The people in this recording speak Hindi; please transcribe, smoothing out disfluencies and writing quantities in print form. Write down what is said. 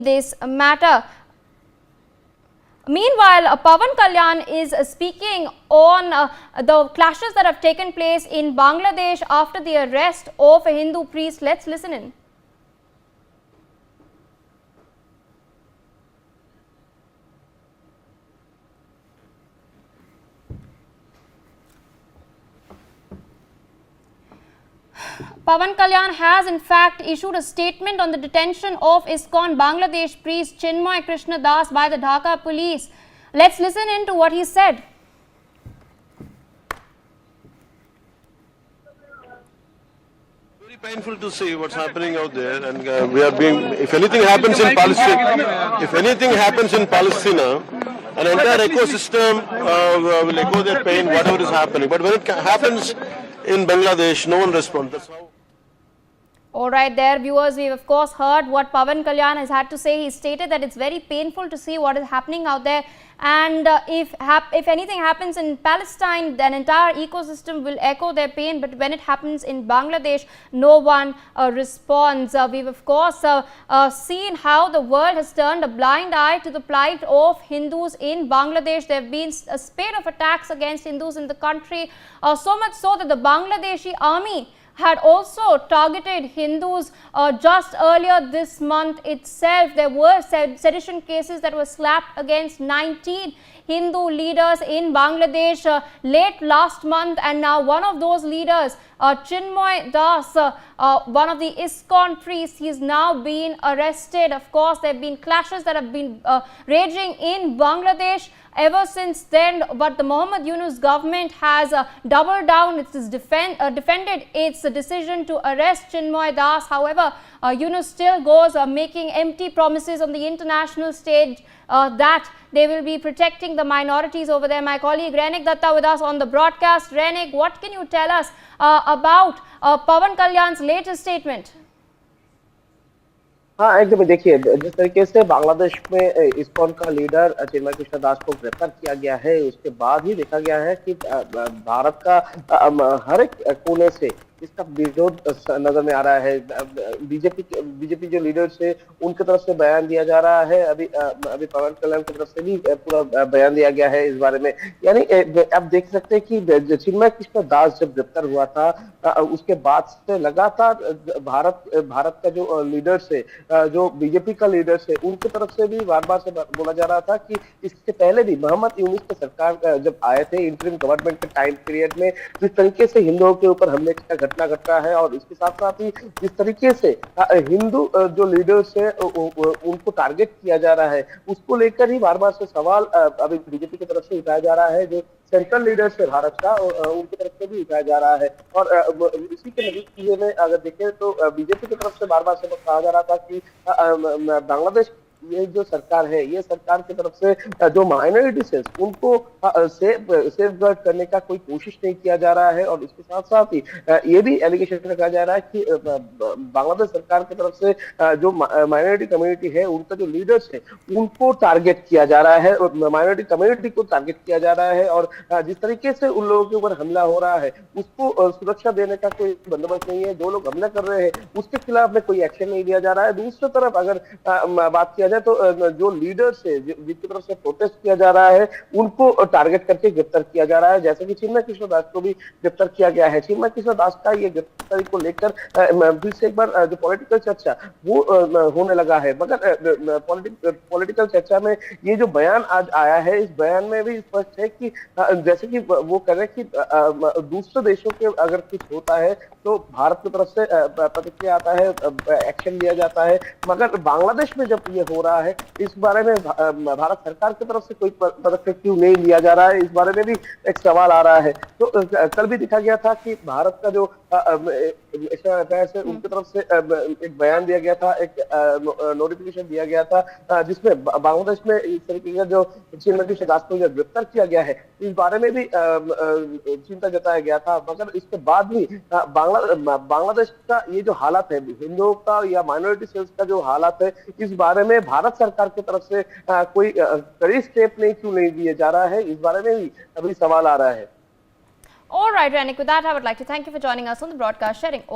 this matter. Meanwhile, Pawan Kalyan is speaking on the clashes that have taken place in Bangladesh after the arrest of a Hindu priest. Let's listen in. Pawan Kalyan has in fact issued a statement on the detention of ISKCON Bangladesh priest Chinmoy Krishna Das by the Dhaka police. Let's listen in to what he said. Very painful to see what's happening out there, and we are being. If anything happens in Palestine, an entire ecosystem will echo their pain, whatever is happening. But when it happens in Bangladesh, no one responds. That's how. Alright there, viewers, we've of course heard what Pawan Kalyan has had to say. He stated that it's very painful to see what is happening out there, and if anything happens in Palestine, the entire ecosystem will echo their pain, but when it happens in Bangladesh, no one responds. We've of course seen how the world has turned a blind eye to the plight of Hindus in Bangladesh. There have been a spate of attacks against Hindus in the country, so much so that the Bangladeshi army had also targeted Hindus just earlier this month itself. There were sedition cases that were slapped against 19 Hindu leaders in Bangladesh late last month, and now one of those leaders, Chinmoy Das, one of the ISKCON priests, he is now being arrested. Of course, there have been clashes that have been raging in Bangladesh ever since then, but the Muhammad Yunus government has doubled down. It has defended its decision to arrest Chinmoy Das. However, Yunus still goes making empty promises on the international stage that they will be protecting the minorities over there. My colleague Renik Datta with us on the broadcast. Renik, what can you tell us about Pawan Kalyan's latest statement? हाँ एकदम देखिए, जिस तरीके से बांग्लादेश में इस्कॉन का लीडर चिन्मय कृष्ण दास को गिरफ्तार किया गया है, उसके बाद ही देखा गया है कि भारत का हर एक कोने से इसका विरोध नजर में आ रहा है। बीजेपी जो लीडर्स है उनकी तरफ से बयान दिया जा रहा है। अभी पवन कल्याण की तरफ से भी पूरा बयान दिया गया है इस बारे में। यानी आप देख सकते हैं कि चिन्मय कृष्ण दास जब गिरफ्तार हुआ था, उसके बाद से लगातार भारत का जो लीडर्स है, जो बीजेपी का लीडर्स है, उनकी तरफ से भी बार बार से बोला जा रहा था कि इसके पहले भी मोहम्मद यूनुस की सरकार जब आए थे इंटरिम गवर्नमेंट के टाइम पीरियड में, जिस तरीके से हिंदुओं के ऊपर हमले का घटना घटा है, और इसके साथ साथ ही जिस तरीके से हिंदू जो लीडर्स है उनको टारगेट किया जा रहा है, उसको लेकर ही बार बार से सवाल अभी बीजेपी की तरफ से उठाया जा रहा है। जो सेंट्रल लीडर्स है भारत का, उनकी तरफ से भी उठाया जा रहा है। और इसी के नतीजे में अगर देखें तो बीजेपी की तरफ से बार बार से कहा जा रहा था कि बांग्लादेश ये जो सरकार है, ये सरकार की तरफ से जो माइनॉरिटीज है उनको सेफ गार्ड करने का कोई कोशिश नहीं किया जा रहा है। और इसके साथ साथ ही ये भी एलिगेशन रखा जा रहा है कि बांग्लादेश सरकार की तरफ से जो माइनॉरिटी कम्युनिटी है, उनका जो लीडर्स है उनको टारगेट किया जा रहा है, और माइनॉरिटी कम्युनिटी को टारगेट किया जा रहा है। और जिस तरीके से उन लोगों के ऊपर हमला हो रहा है, उसको सुरक्षा देने का कोई बंदोबस्त नहीं है। जो लोग हमला कर रहे हैं उसके खिलाफ में कोई एक्शन नहीं लिया जा रहा है। दूसरी तरफ अगर बात किया जाए तो जो लीडर्स है जिनकी तरफ से प्रोटेस्ट किया जा रहा है, उनको टारगेट करके गिरफ्तार किया जा रहा है। जैसे कि चिन्मय कृष्ण दास को भी गिरफ्तार किया गया है। चिन्मय कृष्ण दास का ये गिरफ्तारी को लेकर फिर से एक बार जो पॉलिटिकल चर्चा वो होने लगा है, मगर पॉलिटिकल चर्चा में ये जो बयान आज आया है, इस बयान में भी स्पष्ट है कि जैसे कि वो कह रहे हैं कि दूसरे देशों के अगर कुछ होता है तो भारत की तरफ से प्रतिक्रिया आता है, एक्शन लिया जाता है, मगर बांग्लादेश में जब ये हो रहा है, इस बारे में भारत सरकार की तरफ से कोई पदक्षेप क्यों नहीं लिया जा रहा है, इस बारे में भी एक सवाल आ रहा है। तो कल भी दिखा गया था कि भारत का जो से उनकी तरफ से एक बयान दिया गया था, एक नोटिफिकेशन दिया गया था, जिसमें बांग्लादेश में इस तरीके का जो चिन्मय कृष्ण दास को गिरफ्तार किया गया है, इस बारे में भी चिंता जताया गया था। मगर इसके बाद भी बांग्लादेश का ये जो हालत है, हिंदुओं का या माइनॉरिटी सेल्स का जो हालत है, इस बारे में भारत सरकार की तरफ से कोई कड़ी स्टेप क्यों नहीं दिए जा रहा है, इस बारे में भी अभी सवाल आ रहा है। All right, Renik, with that I would like to thank you for joining us on the broadcast, sharing all